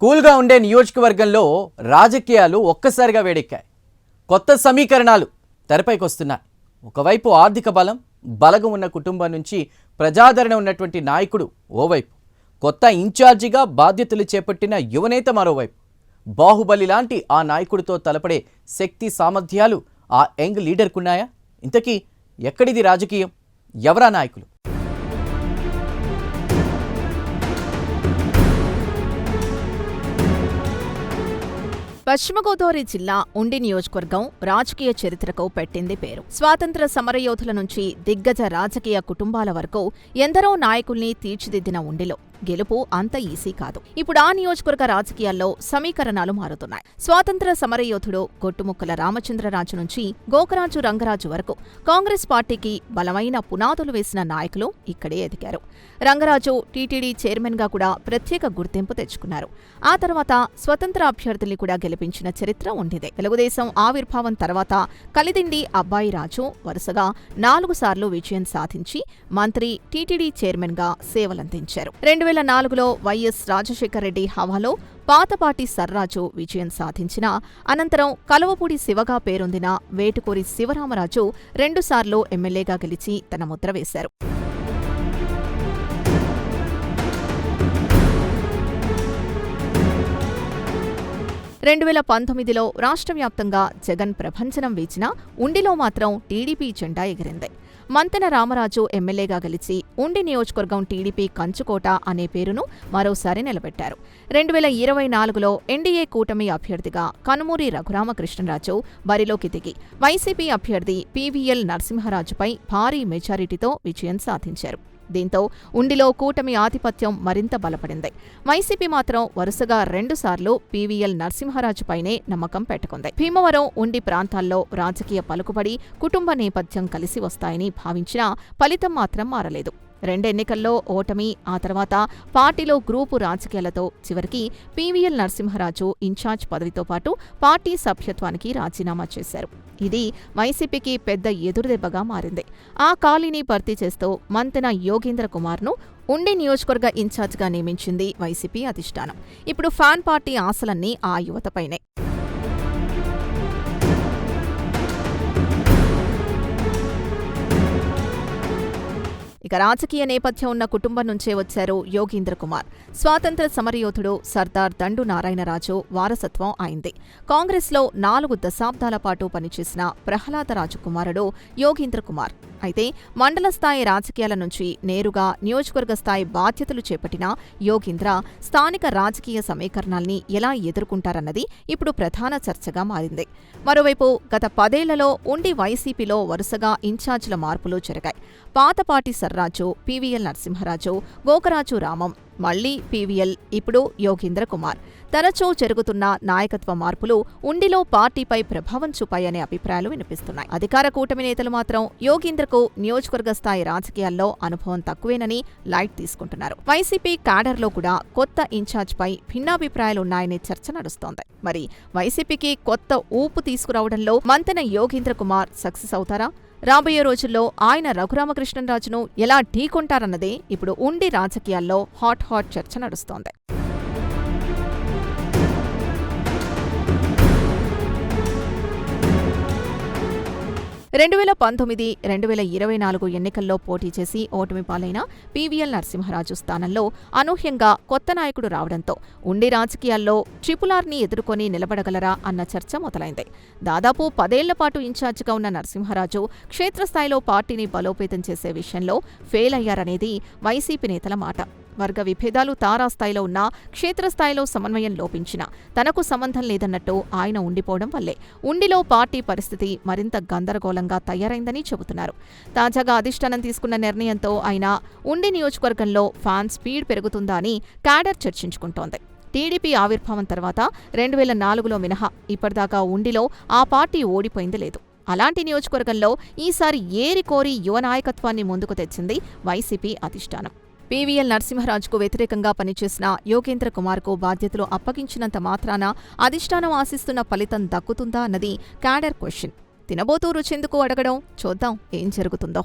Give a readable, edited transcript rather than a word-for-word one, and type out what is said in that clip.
కూల్గా ఉండే నియోజకవర్గంలో రాజకీయాలు ఒక్కసారిగా వేడెక్కాయి. కొత్త సమీకరణాలు తెరపైకి వస్తున్నాయి. ఒకవైపు ఆర్థిక బలగం ఉన్న కుటుంబం నుంచి ప్రజాదరణ ఉన్నటువంటి నాయకుడు ఓవైపు, కొత్త ఇన్ఛార్జిగా బాధ్యతలు చేపట్టిన యువనేత మరోవైపు. బాహుబలి లాంటి ఆ నాయకుడితో తలపడే శక్తి సామర్థ్యాలు ఆ యంగ్ లీడర్కున్నాయా? ఇంతకీ ఎక్కడిది రాజకీయం? ఎవరా నాయకులు? పశ్చిమ గోదావరి జిల్లా ఉండి నియోజకవర్గం రాజకీయ చరిత్రకు పెట్టింది పేరు. స్వాతంత్ర సమరయోధుల నుంచి దిగ్గజ రాజకీయ కుటుంబాల వరకు ఎందరో నాయకుల్ని తీర్చిదిద్దిన ఉండిలో గెలుపు అంత ఈజీ కాదు. ఇప్పుడు ఆ నియోజకవర్గ రాజకీయాల్లో సమీకరణాలు మారుతున్నాయి. స్వాతంత్ర సమరయోధుడు గొట్టుముక్కల రామచంద్రరాజు నుంచి గోకరాజు రంగరాజు వరకు కాంగ్రెస్ పార్టీకి బలమైన పునాదులు వేసిన నాయకులు ఇక్కడే ఎదిగారు. రంగరాజు టీటీడీ చైర్మన్ గా కూడా ప్రత్యేక గుర్తింపు తెచ్చుకున్నారు. ఆ తర్వాత స్వతంత్ర అభ్యర్థుల్ని కూడా గెలిపించిన చరిత్ర ఉండిదే. తెలుగుదేశం ఆవిర్భావం తర్వాత కలిదిండి అబ్బాయి రాజు వరుసగా 4 సార్లు విజయం సాధించి మంత్రి, టీటీడీ చైర్మన్ గా సేవలందించారు. 2004లో వైఎస్ రాజశేఖర రెడ్డి హవాలో పాతపాటి సర్రాజు విజయం సాధించిన అనంతరం కలువపూడి శివగా పేరొందిన వేటుకూరి శివరామరాజు 2 సార్లు ఎమ్మెల్యేగా గెలిచి తన ముద్ర వేశారు. 2019లో రాష్ట్ర వ్యాప్తంగా జగన్ ప్రభంజనం వీచినా ఉండిలో మాత్రం టీడీపీ జెండా ఎగిరింది. మంతెన రామరాజు ఎమ్మెల్యేగా గెలిచి ఉండి నియోజకవర్గం టీడీపీ కంచుకోట అనే పేరును మరోసారి నిలబెట్టారు. 2024లో ఎన్డీఏ కూటమి అభ్యర్థిగా కనుమూరి రఘురామకృష్ణరాజు బరిలోకి దిగి వైసీపీ అభ్యర్థి పీవీఎల్ నరసింహరాజుపై భారీ మెజారిటీతో విజయం సాధించారు. దీంతో ఉండిలో కూటమి ఆధిపత్యం మరింత బలపడింది. వైసీపీ మాత్రం వరుసగా 2 సార్లు పీవీఎల్ నరసింహరాజుపైనే నమ్మకం పెట్టుకుంది. భీమవరం, ఉండి ప్రాంతాల్లో రాజకీయ పలుకుబడి, కుటుంబ నేపథ్యం కలిసి వస్తాయని భావించినా ఫలితం మాత్రం మారలేదు. 2 ఎన్నికల్లో ఓటమి, ఆ తర్వాత పార్టీలో గ్రూపు రాజకీయాలతో చివరికి పీవీఎల్ నరసింహరాజు ఇన్ఛార్జ్ పదవితో పాటు పార్టీ సభ్యత్వానికి రాజీనామా చేశారు. ఇది వైసీపీకి పెద్ద ఎదురుదెబ్బగా మారింది. ఆ ఖాళీని భర్తీ చేస్తూ మంతెన యోగేంద్ర కుమార్ను ఉండి నియోజకవర్గ ఇన్ఛార్జిగా నియమించింది వైసీపీ అధిష్టానం. ఇప్పుడు ఫ్యాన్ పార్టీ ఆశలన్నీ ఆ యువతపైనే. ఇక రాజకీయ నేపథ్యం ఉన్న కుటుంబం నుంచే వచ్చారు యోగేంద్ర కుమార్. స్వాతంత్ర సమరయోధుడు సర్దార్ దండు నారాయణరాజు వారసత్వం అయింది. కాంగ్రెస్లో 4 దశాబ్దాల పాటు పనిచేసిన ప్రహ్లాదరాజు కుమారుడు యోగేంద్ర కుమార్. అయితే మండల స్థాయి రాజకీయాల నుంచి నేరుగా నియోజకవర్గ స్థాయి బాధ్యతలు చేపట్టిన యోగేంద్ర స్థానిక రాజకీయ సమీకరణాల్ని ఎలా ఎదుర్కొంటారన్నది ఇప్పుడు ప్రధాన చర్చగా మారింది. మరోవైపు గత 10 ఏళ్లలో ఉండి వైసీపీలో వరుసగా ఇన్ఛార్జీల మార్పులు జరిగాయి. పాతపాటి సర్రాజు, పీవీఎల్ నరసింహరాజు, గోకరాజు రామం, మళ్లీ పీవీఎల్, ఇప్పుడు యోగేంద్ర కుమార్. తరచూ జరుగుతున్న నాయకత్వ మార్పులు ఉండిలో పార్టీపై ప్రభావం చూపాయనే అభిప్రాయాలు వినిపిస్తున్నాయి. అధికార కూటమి నేతలు మాత్రం యోగేంద్రకు నియోజకవర్గ స్థాయి రాజకీయాల్లో అనుభవం తక్కువేనని లైట్ తీసుకుంటున్నారు. వైసీపీ క్యాడర్లో కూడా కొత్త ఇన్ఛార్జ్పై భిన్నాభిప్రాయాలున్నాయనే చర్చ నడుస్తోంది. మరి వైసీపీకి కొత్త ఊపు తీసుకురావడంలో మంతెన యోగేంద్ర కుమార్ సక్సెస్ అవుతారా? రాబోయే రోజుల్లో ఆయన రఘురామకృష్ణరాజును ఎలా ఢీకొంటారన్నదే ఇప్పుడు ఉండి రాజకీయాల్లో హాట్ చర్చ నడుస్తోంది. 2019, 2024 ఎన్నికల్లో పోటీ చేసి ఓటమి పాలైన పీవీఎల్ నరసింహరాజు స్థానంలో అనూహ్యంగా కొత్త నాయకుడు రావడంతో ఉండి రాజకీయాల్లో ట్రిపుల్-ఆర్ని ఎదుర్కొని నిలబడగలరా అన్న చర్చ మొదలైంది. దాదాపు 10 ఏళ్ల పాటు ఇన్ఛార్జిగా ఉన్న నరసింహరాజు క్షేత్రస్థాయిలో పార్టీని బలోపేతం చేసే విషయంలో ఫెయిల్ అయ్యారనేది వైసీపీ నేతల మాట. వర్గ విభేదాలు తారాస్థాయిలో ఉన్నా క్షేత్రస్థాయిలో సమన్వయం లోపించినా తనకు సంబంధం లేదన్నట్టు ఆయన ఉండిపోవడం వల్లే ఉండిలో పార్టీ పరిస్థితి మరింత గందరగోళంగా తయారైందని చెబుతున్నారు. తాజాగా అధిష్టానం తీసుకున్న నిర్ణయంతో ఆయన ఉండి నియోజకవర్గంలో ఫ్యాన్ స్పీడ్ పెరుగుతుందా అని క్యాడర్ చర్చించుకుంటోంది. టీడీపీ ఆవిర్భావం తర్వాత 2004లో మినహా ఇప్పటిదాకా ఉండిలో ఆ పార్టీ ఓడిపోయింది లేదు. అలాంటి నియోజకవర్గంలో ఈసారి ఏరికోరి యువ నాయకత్వాన్ని ముందుకు తెచ్చింది వైసీపీ అధిష్టానం. పీవీఎల్ నరసింహరాజుకు వ్యతిరేకంగా పనిచేసిన యోగేంద్ర కుమార్కు బాధ్యతలు అప్పగించినంత మాత్రాన అధిష్టానం ఆశిస్తున్న ఫలితం దక్కుతుందా అన్నది క్యాడర్ క్వశ్చన్. తినబోతూ రుచెందుకు అడగడం? చూద్దాం ఏం జరుగుతుందో.